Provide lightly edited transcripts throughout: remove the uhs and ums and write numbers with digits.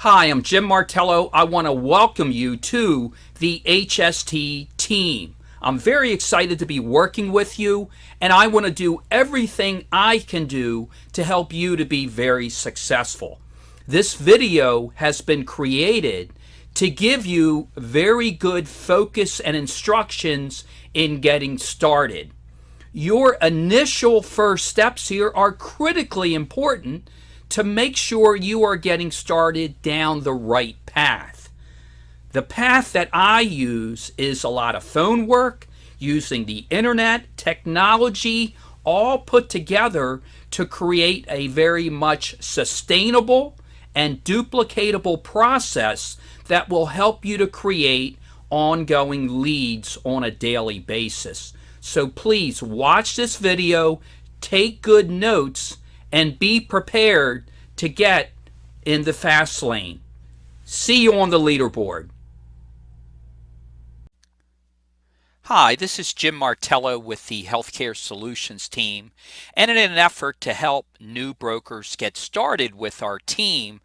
Hi, I'm Jim Martello. I want to welcome you to the HST team. I'm very excited to be working with you, and I want to do everything I can do to help you to be very successful. This video has been created to give you very good focus and instructions in getting started. Your initial first steps here are critically important to make sure you are getting started down the right path. The path that I use is a lot of phone work, using the internet, technology, all put together to create a very much sustainable and duplicatable process that will help you to create ongoing leads on a daily basis. So please watch this video, take good notes, and be prepared to get in the fast lane. See you on the leaderboard. Hi, this is Jim Martello with the Healthcare Solutions team. And in an effort to help new brokers get started with our team,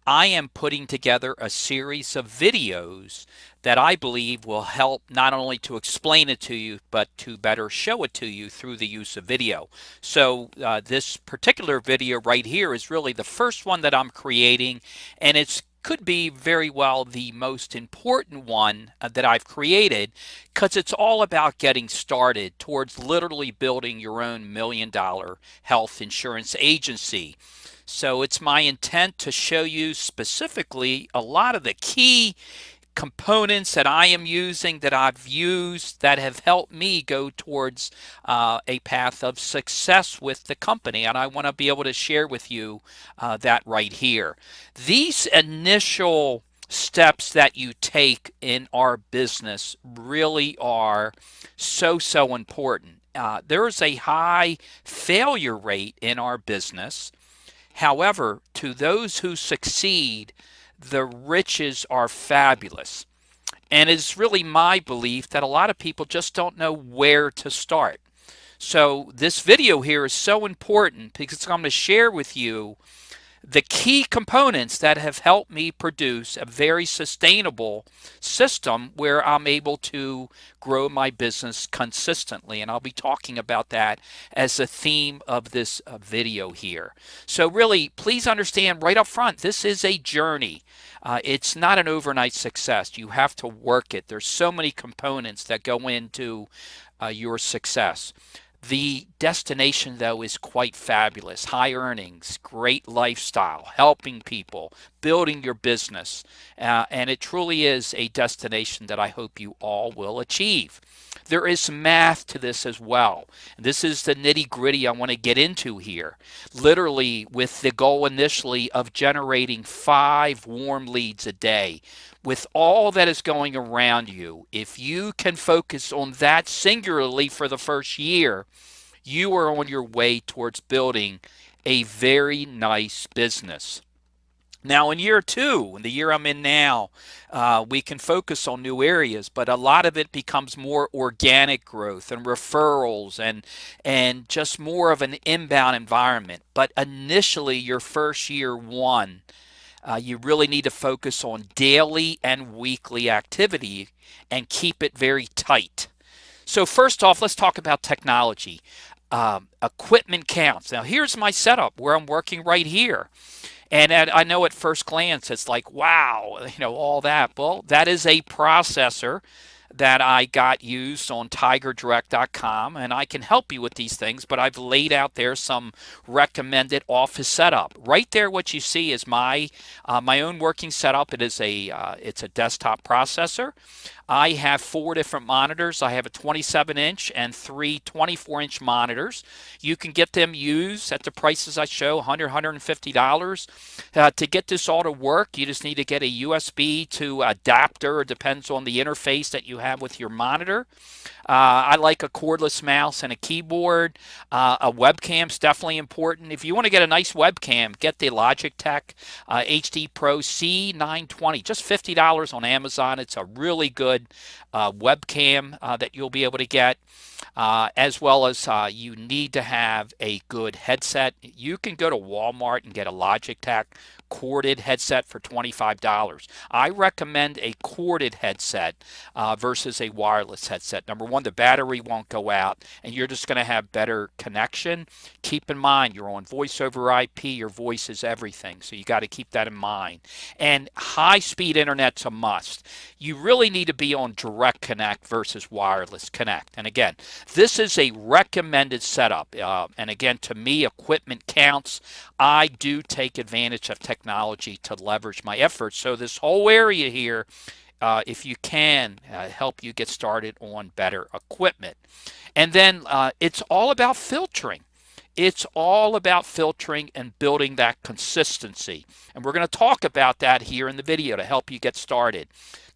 I am putting together a series of videos that I believe will help not only to explain it to you, but to better show it to you through the use of video. So this particular video right here is really the first one that I'm creating, and it's could be very well the most important one that I've created, because it's all about getting started towards literally building your own $1 million health insurance agency. So it's my intent to show you specifically a lot of the key components that I am using, that I've used, that have helped me go towards a path of success with the company. And I want to be able to share with you that right here. These initial steps that you take in our business really are so important. There is a high failure rate in our business. However, to those who succeed, the riches are fabulous. And it's really my belief that a lot of people just don't know where to start. So this video here is so important because I'm going to share with you the key components that have helped me produce a very sustainable system where I'm able to grow my business consistently. And I'll be talking about that as a theme of this video here. So really, please understand right up front, this is a journey. It's not an overnight success. You have to work it. There's so many components that go into your success. The destination, though, is quite fabulous. High earnings, great lifestyle, helping people, building your business. And it truly is a destination that I hope you all will achieve. There is some math to this as well. This is the nitty-gritty I want to get into here. Literally, with the goal initially of generating 5 warm leads a day. With all that is going around you, if you can focus on that singularly for the first year, you are on your way towards building a very nice business. Now, in year 2, in the year I'm in now, we can focus on new areas, but a lot of it becomes more organic growth and referrals and just more of an inbound environment. But initially, your first year 1, you really need to focus on daily and weekly activity and keep it very tight. So first off, let's talk about technology. Equipment counts. Now here's my setup where I'm working right here. And I know at first glance it's like, wow, all that. Well, that is a processor that I got used on tigerdirect.com, and I can help you with these things, but I've laid out there some recommended office setup. Right there, what you see is my own working setup. It's a desktop processor. I have 4 different monitors. I have a 27-inch and 3 24-inch monitors. You can get them used at the prices I show, $100, $150. To get this all to work, you just need to get a USB to adapter. It depends on the interface that you have with your monitor. I like a cordless mouse and a keyboard. A webcam's definitely important. If you want to get a nice webcam, get the Logitech HD Pro C920, just $50 on Amazon. It's a really good webcam that you'll be able to get. As well as you need to have a good headset. You can go to Walmart and get a Logitech corded headset for $25. I recommend a corded headset versus a wireless headset. Number one, the battery won't go out, and you're just going to have better connection. Keep in mind, you're on voice over IP. Your voice is everything, so you got to keep that in mind. And high-speed internet's a must. You really need to be on direct connect versus wireless connect. And again, this is a recommended setup. And again, to me, equipment counts. I do take advantage of technology to leverage my efforts. So this whole area here, if you can, help you get started on better equipment. And then it's all about filtering. It's all about filtering and building that consistency. And we're going to talk about that here in the video to help you get started.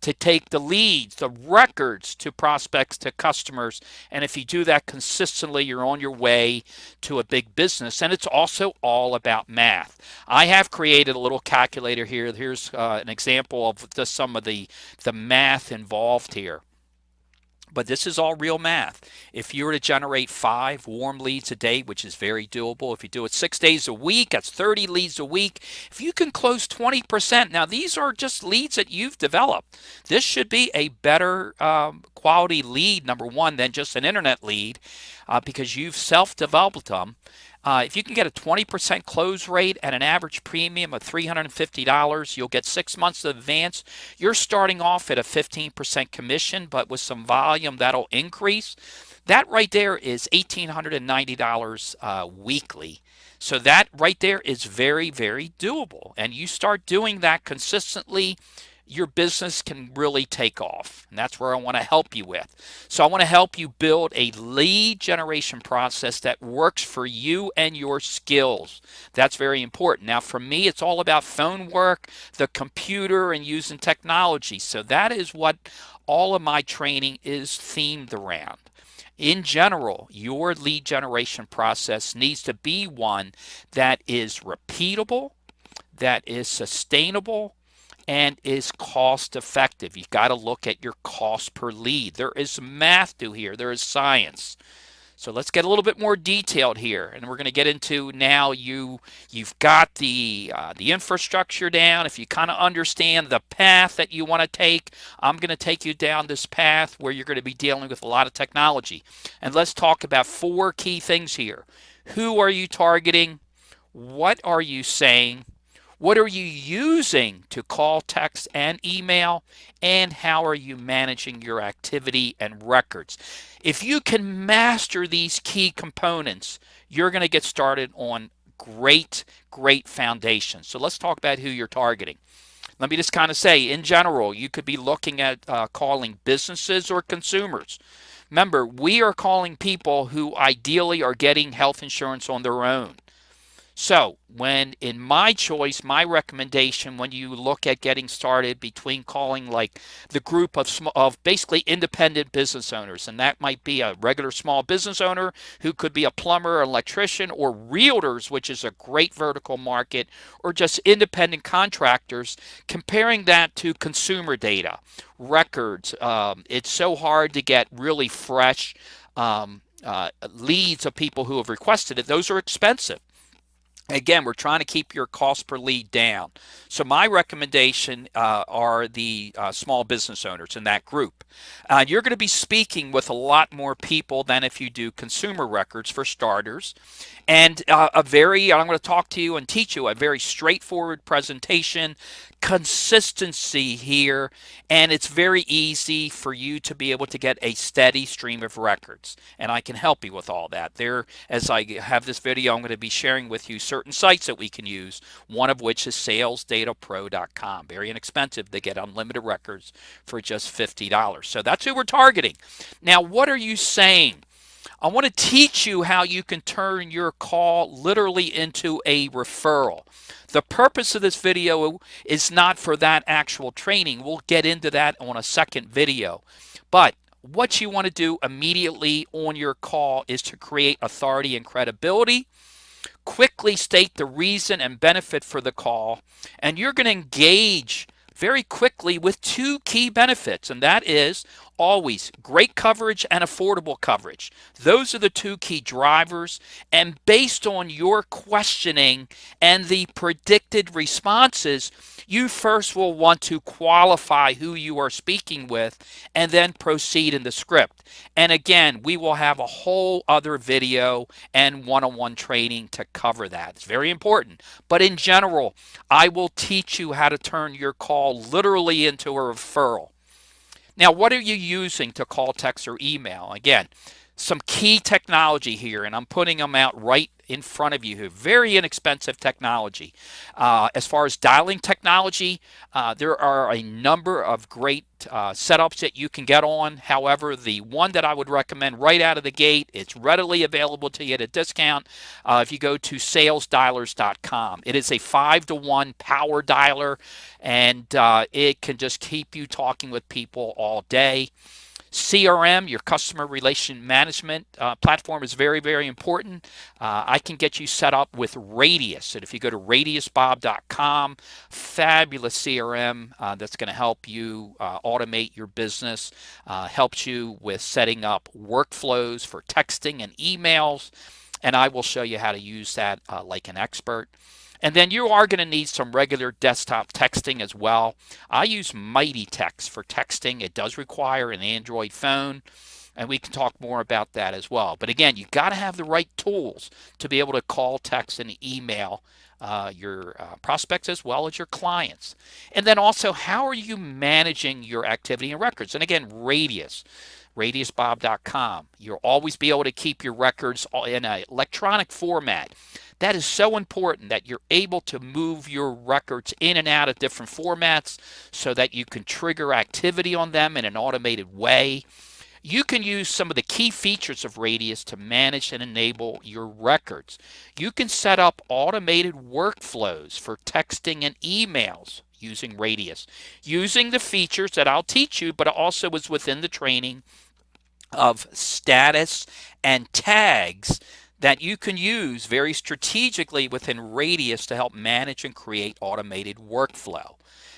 To take the leads, the records to prospects, to customers. And if you do that consistently, you're on your way to a big business. And it's also all about math. I have created a little calculator here. Here's an example of just some of the math involved here. But this is all real math. If you were to generate 5 warm leads a day, which is very doable, if you do it 6 days a week, that's 30 leads a week. If you can close 20%, now these are just leads that you've developed. This should be a better quality lead, number one, than just an internet lead because you've self-developed them. If you can get a 20% close rate at an average premium of $350, you'll get 6 months of advance. You're starting off at a 15% commission, but with some volume, that'll increase. That right there is $1,890 weekly. So that right there is very, very doable. And you start doing that consistently, your business can really take off. And that's where I want to help you with. So I want to help you build a lead generation process that works for you and your skills. That's very important. Now for me, it's all about phone work, the computer, and using technology. So that is what all of my training is themed around. In general, your lead generation process needs to be one that is repeatable, that is sustainable, and is cost effective. You've got to look at your cost per lead. There is math to here. There is science. So let's get a little bit more detailed here, and we're going to get into now you've got the infrastructure down. If you kind of understand the path that you want to take, I'm going to take you down this path where you're going to be dealing with a lot of technology. And let's talk about 4 key things here. Who are you targeting? What are you saying? What are you using to call, text, and email? And how are you managing your activity and records? If you can master these key components, you're going to get started on great foundation. So let's talk about who you're targeting. Let me just kind of say, in general, you could be looking at calling businesses or consumers. Remember, we are calling people who ideally are getting health insurance on their own. So when in my choice, my recommendation when you look at getting started between calling like the group of basically independent business owners, and that might be a regular small business owner who could be a plumber, an electrician, or realtors, which is a great vertical market, or just independent contractors, comparing that to consumer data, records. It's so hard to get really fresh leads of people who have requested it. Those are expensive. Again, we're trying to keep your cost per lead down. So my recommendation are the small business owners in that group. You're going to be speaking with a lot more people than if you do consumer records for starters. And I'm going to talk to you and teach you a very straightforward presentation, consistency here, and it's very easy for you to be able to get a steady stream of records, and I can help you with all that. As I have this video, I'm going to be sharing with you certain sites that we can use, one of which is salesdatapro.com. Very inexpensive. They get unlimited records for just $50. So that's who we're targeting. Now, what are you saying? I want to teach you how you can turn your call literally into a referral. The purpose of this video is not for that actual training. We'll get into that on a second video. But what you want to do immediately on your call is to create authority and credibility. Quickly state the reason and benefit for the call, and you're going to engage very quickly with 2 key benefits, and that is always great coverage and affordable coverage. Those are the two key drivers. And based on your questioning and the predicted responses, you first will want to qualify who you are speaking with and then proceed in the script. And again, we will have a whole other video and one-on-one training to cover that. It's very important. But in general, I will teach you how to turn your call literally into a referral. Now, what are you using to call, text, or email? Again, some key technology here, and I'm putting them out right in front of you here. Very inexpensive technology. As far as dialing technology, there are a number of great setups that you can get on. However, the one that I would recommend right out of the gate, it's readily available to you at a discount. If you go to salesdialers.com, it is a 5-to-1 power dialer, and it can just keep you talking with people all day. CRM, your customer relation management platform, is very, very important. I can get you set up with Radius. And if you go to radiusbob.com, fabulous CRM that's going to help you automate your business, helps you with setting up workflows for texting and emails. And I will show you how to use that like an expert. And then you are going to need some regular desktop texting as well. I use Mighty Text for texting. It does require an Android phone, and we can talk more about that as well. But again, you got to have the right tools to be able to call, text, and email your prospects as well as your clients. And then also, how are you managing your activity and records? And again, radiusbob.com. You'll always be able to keep your records in an electronic format. That is so important that you're able to move your records in and out of different formats so that you can trigger activity on them in an automated way. You can use some of the key features of Radius to manage and enable your records. You can set up automated workflows for texting and emails using Radius, using the features that I'll teach you, but also is within the training of status and tags that you can use very strategically within Radius to help manage and create automated workflow.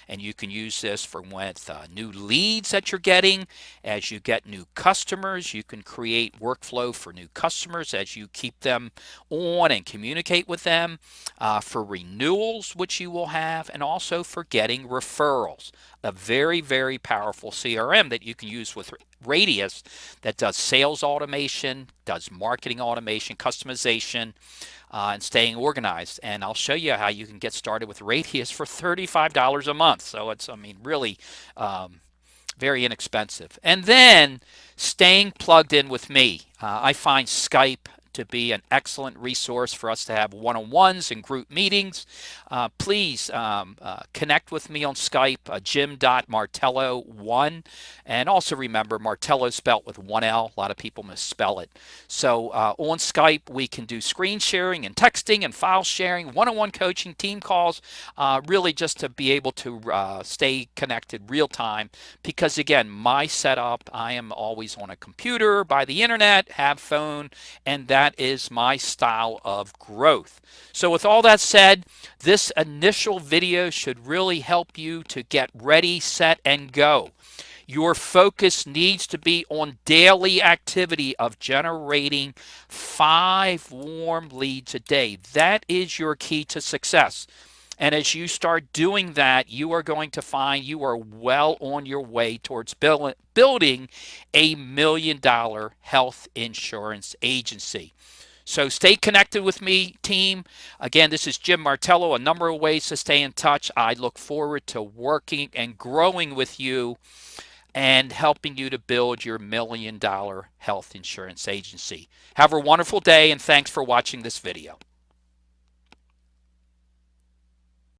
And you can use this for with new leads that you're getting. As you get new customers, you can create workflow for new customers as you keep them on and communicate with them. For renewals, which you will have, and also for getting referrals. A very, very powerful CRM that you can use with Radius that does sales automation, does marketing automation, customization, and staying organized. And I'll show you how you can get started with Radius for $35 a month. So it's, I mean, really very inexpensive. And then staying plugged in with me. I find Skype to be an excellent resource for us to have one-on-ones and group meetings. Please connect with me on Skype, jim.martello1. And also remember, Martello is spelled with one L. A lot of people misspell it. So on Skype, we can do screen sharing and texting and file sharing, one-on-one coaching, team calls, really just to be able to stay connected real time. Because again, my setup, I am always on a computer, by the internet, have phone, and that is my style of growth. So with all that said, this initial video should really help you to get ready, set, and go. Your focus needs to be on daily activity of generating 5 warm leads a day. That is your key to success. And as you start doing that, you are going to find you are well on your way towards building a $1 million health insurance agency. So stay connected with me, team. Again, this is Jim Martello. A number of ways to stay in touch. I look forward to working and growing with you and helping you to build your $1 million health insurance agency. Have a wonderful day, and thanks for watching this video.